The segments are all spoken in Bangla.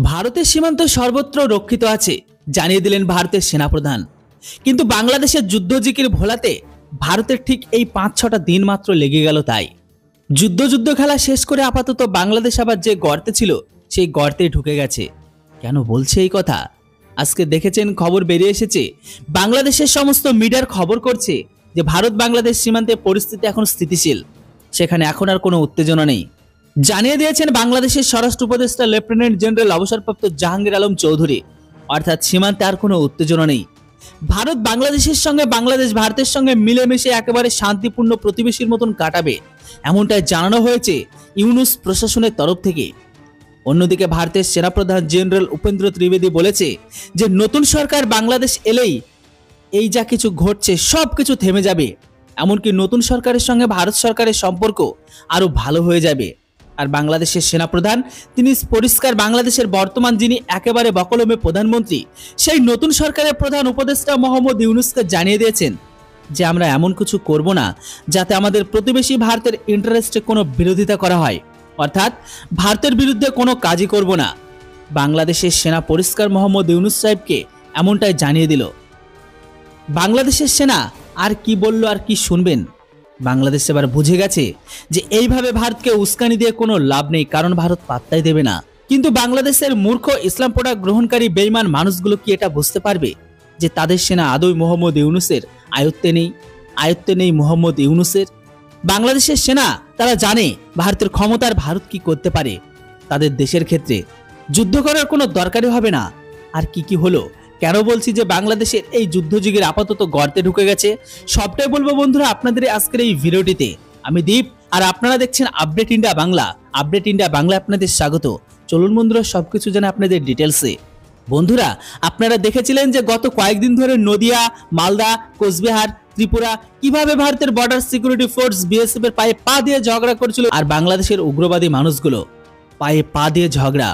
ভারতের সীমান্ত সর্বত্র রক্ষিত আছে জানিয়ে দিলেন ভারতের সেনাপ্রধান। কিন্তু বাংলাদেশের যুদ্ধজিকির ভোলাতে ভারতের ঠিক এই ৫-৬টা দিন মাত্র লেগে গেল। তাই যুদ্ধ খেলা শেষ করে আপাতত বাংলাদেশ আবার যে গর্তে ছিল সেই গর্তে ঢুকে গেছে। কেন বলছে এই কথা? আজকে দেখেছেন খবর বেরিয়ে এসেছে, বাংলাদেশের সমস্ত মিডিয়ার খবর করছে যে ভারত বাংলাদেশ সীমান্তে পরিস্থিতি এখন স্থিতিশীল, সেখানে এখন আর কোনো উত্তেজনা নেই। জানিয়ে দিয়েছেন বাংলাদেশের স্বরাষ্ট্র উপদেষ্টা লেফটেন্যান্ট জেনারেল অবসরপ্রাপ্ত জাহাঙ্গীর আলম চৌধুরী। অর্থাৎ সীমান্তে আর কোনো উত্তেজনা নেই। ভারত বাংলাদেশের সঙ্গে, বাংলাদেশ ভারতের সঙ্গে মিলেমিশে একেবারে শান্তিপূর্ণ প্রতিবেশীর মতন কাটাবে, এমনটাই জানানো হয়েছে ইউনূস প্রশাসনের তরফ থেকে। অন্যদিকে ভারতের সেনাপ্রধান জেনারেল উপেন্দ্র ত্রিবেদী বলেছে যে নতুন সরকার বাংলাদেশ এলেই এই যা কিছু ঘটছে সবকিছু থেমে যাবে, এমনকি নতুন সরকারের সঙ্গে ভারত সরকারের সম্পর্ক আরো ভালো হয়ে যাবে। আর বাংলাদেশের সেনাপ্রধান তিনি পরিষ্কার বাংলাদেশের বর্তমান যিনি একেবারে বকলমে প্রধানমন্ত্রী, সেই নতুন সরকারের প্রধান উপদেষ্টা মোহাম্মদ ইউনূসকে জানিয়ে দিয়েছেন যে আমরা এমন কিছু করব না যাতে আমাদের প্রতিবেশী ভারতের ইন্টারেস্টে কোনো বিরোধিতা করা হয়, অর্থাৎ ভারতের বিরুদ্ধে কোনো কাজই করব না। বাংলাদেশের সেনা পরিষ্কার মোহাম্মদ ইউনূস সাহেবকে এমনটাই জানিয়ে দিল। বাংলাদেশের সেনা আর কি বলল আর কি শুনবেন? বাংলাদেশ এবার বুঝে গেছে যে এইভাবে ভারতকে উস্কানি দিয়ে কোনো লাভ নেই, কারণ ভারত পাত্তাই দেবে না। কিন্তু বাংলাদেশের মূর্খ ইসলাম প্রোডাক্ট গ্রহণকারী বেঈমান মানুষগুলো কি এটা বুঝতে পারবে যে তাদের সেনা আদৌ মোহাম্মদ ইউনূসের আয়ত্তে নেই মোহাম্মদ ইউনূসের? বাংলাদেশের সেনা তারা জানে ভারতের ক্ষমতার ভারত কি করতে পারে। তাদের দেশের ক্ষেত্রে যুদ্ধ করার কোনো দরকারই হবে না। আর কি হলো, কেন বলছি যে বাংলাদেশের এই যুদ্ধযুগের আপাতত গর্তে ঢুকে গেছে, সবটাই বলবো বন্ধুরা আপনাদের আজকের এই ভিডিওটিতে। আমি দীপ আর আপনারা দেখছেন update India Bangla. Update India Bangla আপনাদের স্বাগত। চলুন বন্ধুরা সবকিছু জানে আপনাদের ডিটেলসে। বন্ধুরা আপনারা দেখেছিলেন যে গত কয়েকদিন ধরে নদিয়া, মালদা, কোচবিহার, ত্রিপুরা কিভাবে ভারতের বর্ডার সিকিউরিটি ফোর্স বিএসএফ এর পায়ে পা দিয়ে ঝগড়া করছিল, আর বাংলাদেশের উগ্রবাদী মানুষগুলো পায়ে পা দিয়ে ঝগড়া,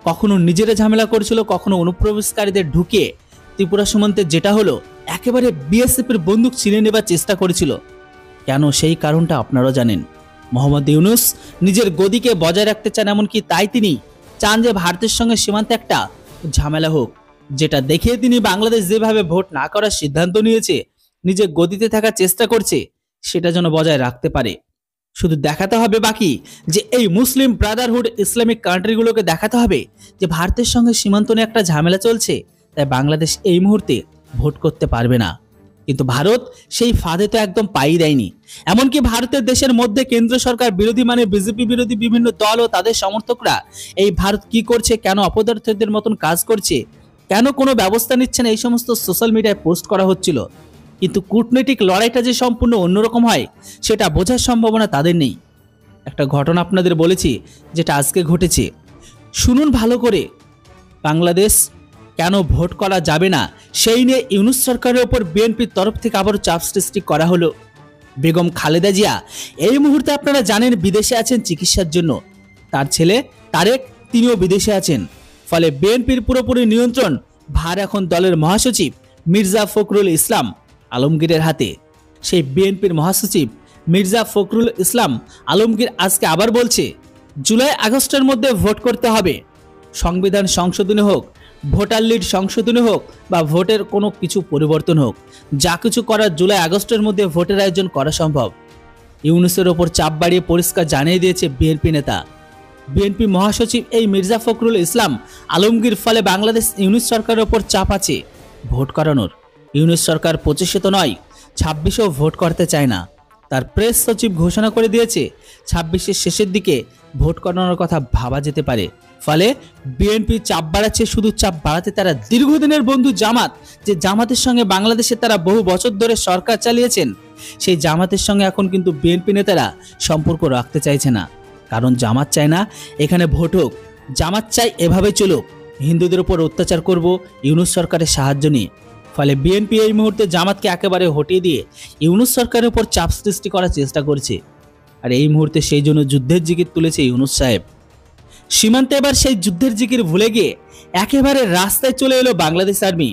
কখনো নিজেরা ঝামেলা করছিল, কখনো অনুপ্রবেশকারীদের ঢুকিয়ে ত্রিপুরা সীমান্তে যেটা হলো একেবারে বিএসএফ এর বন্দুক ছিনে নেবার চেষ্টা করেছিল। কেন সেই কারণটা আপনারা জানেন। মোহাম্মদ ইউনূস নিজের গদিকে বজায় রাখতে চান, এমনকি তাই তিনি চান যে ভারতের সঙ্গে সীমান্তে একটা ঝামেলা হোক, যেটা দেখে তিনি বাংলাদেশ যেভাবে ভোট না করার সিদ্ধান্ত নিয়েছে, নিজের গদিতে থাকার চেষ্টা করছে, সেটা যেন বজায় রাখতে পারে। শুধু দেখাতে হবে বাকি যে এই মুসলিম ব্রাদারহুড ইসলামিক কান্ট্রিগুলোকে দেখাতে হবে যে ভারতের সঙ্গে সীমান্ত নিয়ে একটা ঝামেলা চলছে, তাই বাংলাদেশ এই মুহূর্তে ভোট করতে পারবে না। কিন্তু ভারত সেই ফাঁদে তো একদম পাই দেয়নি। এমনকি ভারতের দেশের মধ্যে কেন্দ্র সরকার বিরোধী মানে বিজেপি বিরোধী বিভিন্ন দল ও তাদের সমর্থকরা এই ভারত কি করছে, কেন অপদার্থদের মতন কাজ করছে, কেন কোনো ব্যবস্থা নিচ্ছে না, এই সমস্ত সোশ্যাল মিডিয়ায় পোস্ট করা হচ্ছিল। কিন্তু কূটনৈতিক লড়াইটা যে সম্পূর্ণ অন্যরকম হয় সেটা বোঝার সম্ভাবনা তাদের নেই। একটা ঘটনা আপনাদের বলেছি যেটা আজকে ঘটেছে, শুনুন ভালো করে। বাংলাদেশ কেন ভোট করা যাবে না সেই নিয়ে ইউনূস সরকারের ওপর বিএনপির তরফ থেকে আবারও চাপ সৃষ্টি করা হলো। বেগম খালেদা জিয়া এই মুহূর্তে আপনারা জানেন বিদেশে আছেন চিকিৎসার জন্য, তার ছেলে তারেক তিনিও বিদেশে আছেন। ফলে বিএনপির পুরোপুরি নিয়ন্ত্রণ ভার এখন দলের মহাসচিব মির্জা ফখরুল ইসলাম আলমগীরের হাতে। সেই বিএনপির মহাসচিব মির্জা ফখরুল ইসলাম আলমগীর আজকে আবার বলছে জুলাই আগস্টের মধ্যে ভোট করতে হবে। সংবিধান সংশোধনী হোক, ভোটার লিড সংশোধনী হোক বা ভোটের কোনো কিছু পরিবর্তন হোক, যা কিছু করার জুলাই আগস্টের মধ্যে ভোটের আয়োজন করা সম্ভব। ইউনূসের ওপর চাপ বাড়িয়ে পরিষ্কার জানিয়ে দিয়েছে বিএনপি নেতা, বিএনপি মহাসচিব এই মির্জা ফখরুল ইসলাম আলমগীর। ফলে বাংলাদেশ ইউনূস সরকারের ওপর চাপ আছে ভোট করানোর। ইউনূস সরকার 25-এ তো নয় 26-এও ভোট করতে চায় না। তার প্রেস সচিব ঘোষণা করে দিয়েছে 26-এর শেষের দিকে ভোট করানোর কথা ভাবা যেতে পারে। ফলে বিএনপি চাপ বাড়াচ্ছে। শুধু চাপ বাড়াতে তারা দীর্ঘদিনের বন্ধু জামাত, যে জামাতের সঙ্গে বাংলাদেশে তারা বহু বছর ধরে সরকার চালিয়েছেন, সেই জামাতের সঙ্গে এখন কিন্তু বিএনপি নেতারা সম্পর্ক রাখতে চাইছে না। কারণ জামাত চায় না এখানে ভোট হোক, জামাত চাই এভাবে চলুক, হিন্দুদের উপর অত্যাচার করব ইউনূস সরকারের সাহায্য নিয়ে। ফলে বিএনপি এই মুহূর্তে জামাতকে একেবারে হটিয়ে দিয়ে ইউনূস সরকারের উপর চাপ সৃষ্টি করার চেষ্টা করছে। আর এই মুহূর্তে সেই জন্য যুদ্ধের জিকির তুলেছে ইউনূস সাহেব। সীমান্তে এবার সেই যুদ্ধের জিকির ভুলে গিয়ে একেবারে রাস্তায় চলে এলো বাংলাদেশ আর্মি।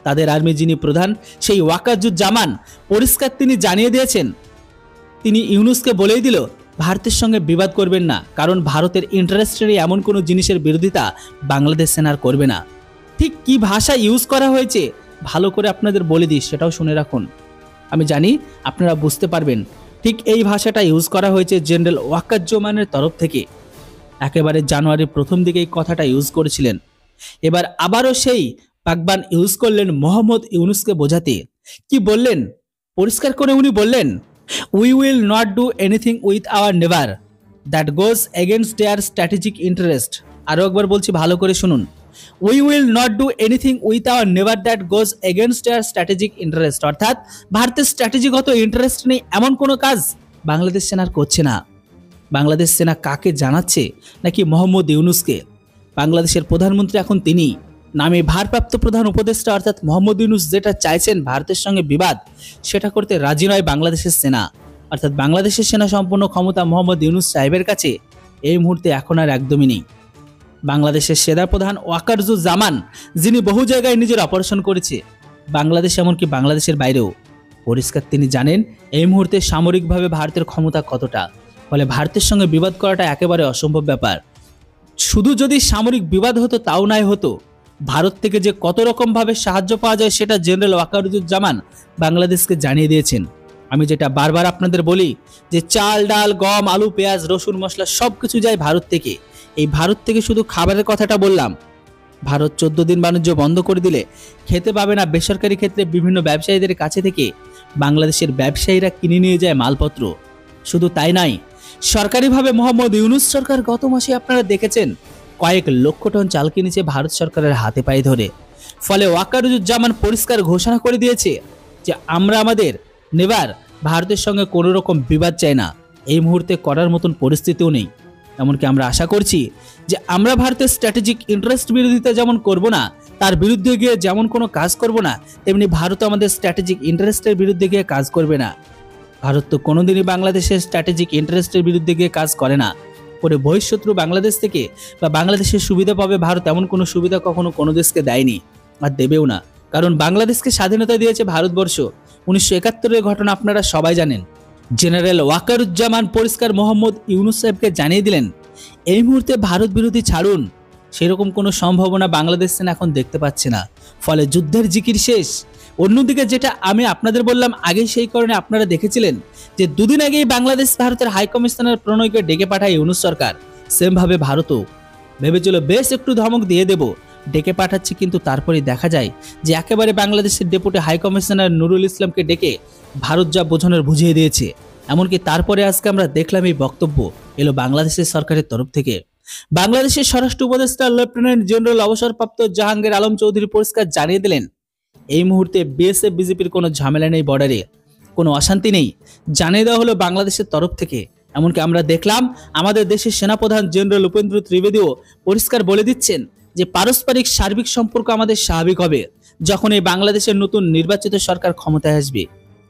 তাদের আর্মি যিনি প্রধান সেই ওয়াকারুজ্জামান পরিষ্কার তিনি জানিয়ে দিয়েছেন, তিনি ইউনূসকে বলেই দিল ভারতের সঙ্গে বিবাদ করবেন না, কারণ ভারতের ইন্টারেস্টেরই এমন কোনো জিনিসের বিরোধিতা বাংলাদেশ সেনার করবে না। ঠিক কি ভাষা ইউজ করা হয়েছে ভালো করে আপনাদের বলে দিই, সেটাও শুনে রাখুন। আমি জানি আপনারা বুঝতে পারবেন। ঠিক এই ভাষাটা ইউজ করা হয়েছে জেনারেল ওয়াকারুজ্জামানের তরফ থেকে। একেবারে জানুয়ারির প্রথম দিকে এই কথাটা ইউজ করেছিলেন। এবার আবারও সেই পাকবান ইউজ করলেন মোহাম্মদ ইউনুসকে বোঝাতে। কি বললেন? পরিষ্কার করে উনি বললেন, we will not do anything with our neighbour that goes against their strategic interest. আরও একবার বলছি, ভালো করে শুনুন। We will not do anything with our neighbour that goes against their strategic interest. অর্থাৎ ভারতের স্ট্র্যাটেজিগত ইন্টারেস্ট নেই এমন কোনো কাজ বাংলাদেশ সেনার করছে না। বাংলাদেশ সেনা কাকে জানাচ্ছে? নাকি মোহাম্মদ ইউনুসকে? বাংলাদেশের প্রধানমন্ত্রী এখন তিনি, নামে ভারপ্রাপ্ত প্রধান উপদেষ্টা অর্থাৎ মোহাম্মদ ইউনুস যেটা চাইছেন ভারতের সঙ্গে বিবাদ, সেটা করতে রাজি নয় বাংলাদেশের সেনা। অর্থাৎ বাংলাদেশের সেনা সম্পূর্ণ ক্ষমতা মোহাম্মদ ইউনুস সাহেবের কাছে এই মুহূর্তে এখন আর একদমই নেই। বাংলাদেশের সেনাপ্রধান ওয়াকারুজ্জামান, যিনি বহু জায়গায় নিজের অপারেশন করেছে, বাংলাদেশ এমনকি বাংলাদেশের বাইরেও, পরিষ্কার তিনি জানেন এই মুহূর্তে সামরিকভাবে ভারতের ক্ষমতা কতটা। ফলে ভারতের সঙ্গে বিবাদ করাটা একেবারে অসম্ভব ব্যাপার। শুধু যদি সামরিক বিবাদ হতো তাও নাই হতো, ভারত থেকে যে কত রকমভাবে সাহায্য পাওয়া যায় সেটা জেনারেল ওয়াকারুজ্জামান বাংলাদেশকে জানিয়ে দিয়েছেন। আমি যেটা বারবার আপনাদের বলি যে চাল, ডাল, গম, আলু, পেঁয়াজ, রসুন, মশলা সব কিছু যায় ভারত থেকে। এই ভারত থেকে শুধু খাবারের কথাটা বললাম। ভারত 14 দিন বাণিজ্য বন্ধ করে দিলে খেতে পাবে না বেসরকারি ক্ষেত্রে বিভিন্ন ব্যবসায়ীদের কাছে থেকে বাংলাদেশের ব্যবসায়ীরা কিনে নিয়ে যায় মালপত্র। শুধু তাই নয়, সরকারিভাবে মোহাম্মদ ইউনুস সরকার গত মাসে আপনারা দেখেছেন কয়েক লক্ষ টন চাল কিনেছে ভারত সরকারের হাতে পায়ে ধরে। ফলে ওয়াকারুজ্জামান পরিষ্কার ঘোষণা করে দিয়েছে যে আমরা আমাদের নেবার ভারতের সঙ্গে কোনো রকম বিবাদ চাই না, এই মুহূর্তে করার মতন পরিস্থিতিও নেই। এমনকি আমরা আশা করছি যে আমরা ভারতের স্ট্র্যাটেজিক ইন্টারেস্ট বিরোধিতা যেমন করব না, তার বিরুদ্ধে গিয়ে যেমন কোনো কাজ করব না, তেমনি ভারত আমাদের স্ট্র্যাটেজিক ইন্টারেস্টের বিরুদ্ধে গিয়ে কাজ করবে না। ভারত তো কোনোদিনই বাংলাদেশের স্ট্র্যাটেজিক ইন্টারেস্টের বিরুদ্ধে গিয়ে কাজ করে না। করে বহিঃশত্রু বাংলাদেশ থেকে বা বাংলাদেশের সুবিধা পাবে ভারত এমন কোনো সুবিধা কখনো কোনো দেশকে দেয়নি, আর দেবেও না। কারণ বাংলাদেশকে স্বাধীনতা দিয়েছে ভারতবর্ষ। 1971-এর ঘটনা আপনারা সবাই জানেন। জেনারেল ওয়াকারুজ্জামান পরিষ্কার মোহাম্মদ ইউনুস সাহেবকে জানিয়ে দিলেন এই মুহূর্তে ভারত বিরোধী ছাড়ুন, সেরকম কোনো সম্ভাবনা বাংলাদেশ সেনা এখন দেখতে পাচ্ছে না। ফলে যুদ্ধের জিকির শেষ। অন্যদিকে যেটা আমি আপনাদের বললাম আগে, সেই কারণে আপনারা দেখেছিলেন যে দুদিন আগেই বাংলাদেশ ভারতের হাইকমিশনার প্রণয়কে ডেকে পাঠায় ইউনুস সরকার। সেমভাবে ভারতও ভেবেছিল বেশ একটু ধমক দিয়ে দেব, ডেকে পাঠাচ্ছে, কিন্তু তারপরে দেখা যায় যে একেবারে বাংলাদেশের ডেপুটি হাইকমিশনার নুরুল ইসলামকে ডেকে ভারত যা বোঝানোর বুঝিয়ে দিয়েছে। এমনকি তারপরে আজকে আমরা দেখলাম এই বক্তব্য এলো বাংলাদেশের সরকারের তরফ থেকে। বাংলাদেশের স্বরাষ্ট্র উপদেষ্টা লেফটেন্যান্ট জেনারেল অবসরপ্রাপ্ত জাহাঙ্গীর আলম চৌধুরী পরিষ্কার জানিয়ে দিলেন এই মুহূর্তে বিএসএফ বিজেপির কোনো ঝামেলা নেই, বর্ডারে কোনো অশান্তি নেই, জানিয়ে দেওয়া হলো বাংলাদেশের তরফ থেকে। এমনকি আমরা দেখলাম আমাদের দেশের সেনাপ্রধান জেনারেল উপেন্দ্র ত্রিবেদীও পরিষ্কার বলে দিচ্ছেন যে পারস্পরিক সার্বিক সম্পর্ক আমাদের স্বাভাবিক হবে যখন এই বাংলাদেশের নতুন নির্বাচিত সরকার ক্ষমতায় আসবে।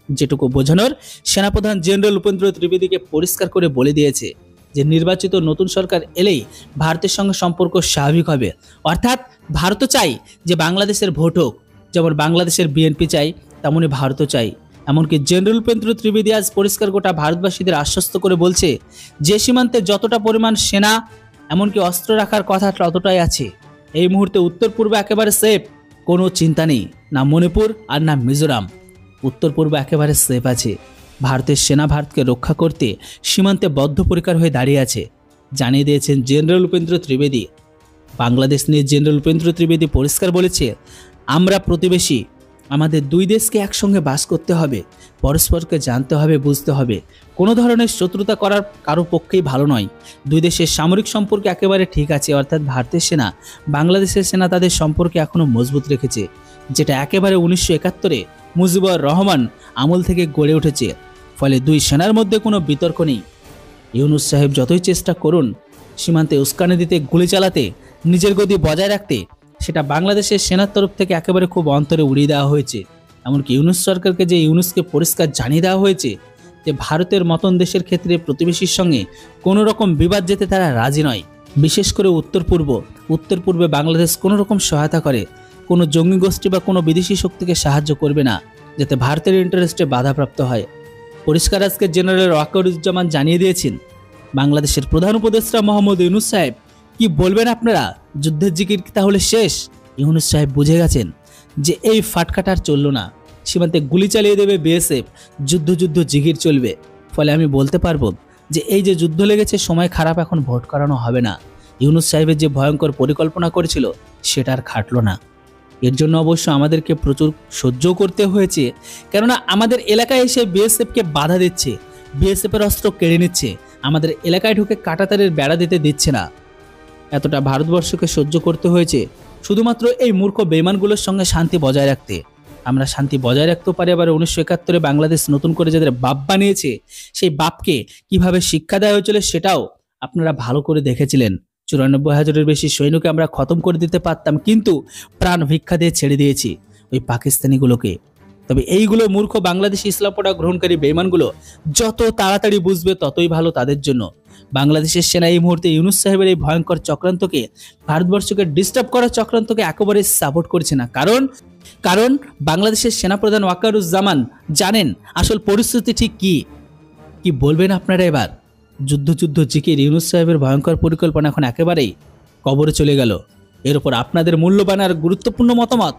যেটুকু বোঝানোর সেনাপ্রধান জেনারেল উপেন্দ্র ত্রিবেদীকে পরিষ্কার করে বলে দিয়েছে যে নির্বাচিত নতুন সরকার এলেই ভারতের সঙ্গে সম্পর্ক স্বাভাবিক হবে। অর্থাৎ ভারতও চাই যে বাংলাদেশের ভোট হোক, যেমন বাংলাদেশের বিএনপি চাই তেমনই ভারতও চাই। এমনকি জেনারেল উপেন্দ্র ত্রিবেদী আজ পরিষ্কার গোটা ভারতবাসীদের আশ্বস্ত করে বলছে যে সীমান্তে যতটা পরিমাণ সেনা এমনকি অস্ত্র রাখার কথা ততটাই আছে। এই মুহূর্তে উত্তর পূর্বে একেবারে সেফ, কোনো চিন্তা নেই, না মণিপুর আর না মিজোরাম। উত্তর পূর্বে একেবারে সেফ আছে। ভারতের সেনা ভারতকে রক্ষা করতে সীমান্তে বদ্ধপরিকর হয়ে দাঁড়িয়ে আছে, জানিয়ে দিয়েছেন জেনারেল উপেন্দ্র ত্রিবেদী। বাংলাদেশ নিয়ে জেনারেল উপেন্দ্র ত্রিবেদী পরিষ্কার বলেছে আমরা প্রতিবেশী, আমাদের দুই দেশকে একসঙ্গে বাস করতে হবে, পরস্পরকে জানতে হবে, বুঝতে হবে। কোনো ধরনের শত্রুতা করার কারো পক্ষেই ভালো নয়। দুই দেশের সামরিক সম্পর্ক একেবারে ঠিক আছে, অর্থাৎ ভারতের সেনা বাংলাদেশের সেনা তাদের সম্পর্কে এখনও মজবুত রেখেছে, যেটা একেবারে 1971-এ মুজিবুর রহমান আমল থেকে গড়ে উঠেছে। ফলে দুই সেনার মধ্যে কোনো বিতর্ক নেই। ইউনুস সাহেব যতই চেষ্টা করুন সীমান্তে উস্কানি দিতে, গুলি চালাতে, নিজের গদি বজায় রাখতে, সেটা বাংলাদেশের সেনার তরফ থেকে একেবারে খুব অন্তরে উড়িয়ে দেওয়া হয়েছে। এমনকি ইউনুস সরকারকে যে ইউনুসকে পরিষ্কার জানিয়ে দেওয়া হয়েছে যে ভারতের মতন দেশের ক্ষেত্রে প্রতিবেশীর সঙ্গে কোনো রকম বিবাদ যেতে তারা রাজি নয়। বিশেষ করে উত্তর পূর্বে বাংলাদেশ কোনো রকম সহায়তা করে কোনো জঙ্গি গোষ্ঠী বা কোনো বিদেশি শক্তিকে সাহায্য করবে না, যাতে ভারতের ইন্টারেস্টে বাধাপ্রাপ্ত হয়। পরিষ্কার আজকে জেনারেল ওয়াকারুজ্জামান জানিয়ে দিয়েছেন বাংলাদেশের প্রধান উপদেষ্টা মোহাম্মদ ইউনূস সাহেব, কি বলবেন আপনারা? যুদ্ধের জিকির কি তাহলে শেষ? ইউনূস সাহেব বুঝে গেছেন যে এই ফাটকাটার চলল না, সীমান্তে গুলি চালিয়ে দেবে বিএসএফ, যুদ্ধ জিকির চলবে। ফলে আমি বলতে পারবো যে এই যে যুদ্ধ লেগেছে, সময় খারাপ, এখন ভোট করানো হবে না। ইউনূস সাহেবের যে ভয়ঙ্কর পরিকল্পনা করেছিল সেটা আর খাটলো না। এর জন্য অবশ্য আমাদেরকে প্রচুর সহ্য করতে হয়েছে, কেননা আমাদের এলাকায় এসে বিএসএফকে বাধা দিচ্ছে, বিএসএফের অস্ত্র কেড়ে নিচ্ছে, আমাদের এলাকায় ঢুকে কাঁটাতারের বেড়া দিতে দিচ্ছে না। এতটা ভারতবর্ষকে সহ্য করতে হয়েছে শুধুমাত্র এই মূর্খ বেঈমানগুলোর সঙ্গে শান্তি বজায় রাখতে। আমরা শান্তি বজায় রাখতেও পারি, আবার 1971-এ বাংলাদেশ নতুন করে যাদের বাপ বানিয়েছে সেই বাপকে কিভাবে শিক্ষা দেওয়া হয়েছিল সেটাও আপনারা ভালো করে দেখেছিলেন। 94,000-এর বেশি সৈন্যকে আমরা খতম করে দিতে পারতাম, কিন্তু প্রাণ ভিক্ষা দিয়ে ছেড়ে দিয়েছি ওই পাকিস্তানিগুলোকে। তবে এইগুলো মূর্খ বাংলাদেশি ইসলামপন্থা গ্রহণকারী বেঈমানগুলো যত তাড়াতাড়ি বুঝবে ততই ভালো তাদের জন্য। বাংলাদেশের সেনা এই মুহূর্তে ইউনূস সাহেবের এই ভয়ঙ্কর চক্রান্তকে, ভারতবর্ষকে ডিস্টার্ব করার চক্রান্তকে একেবারে সাপোর্ট করছে না। কারণ বাংলাদেশের সেনাপ্রধান ওয়াকারুজ্জামান জানেন আসল পরিস্থিতি ঠিক কি বলবেন আপনারা এবার? যুদ্ধ জিকির, ইউনূস সাহেবের ভয়ঙ্কর পরিকল্পনা এখন একেবারেই কবরে চলে গেল। এর উপর আপনাদের মূল্যবান আর গুরুত্বপূর্ণ মতামত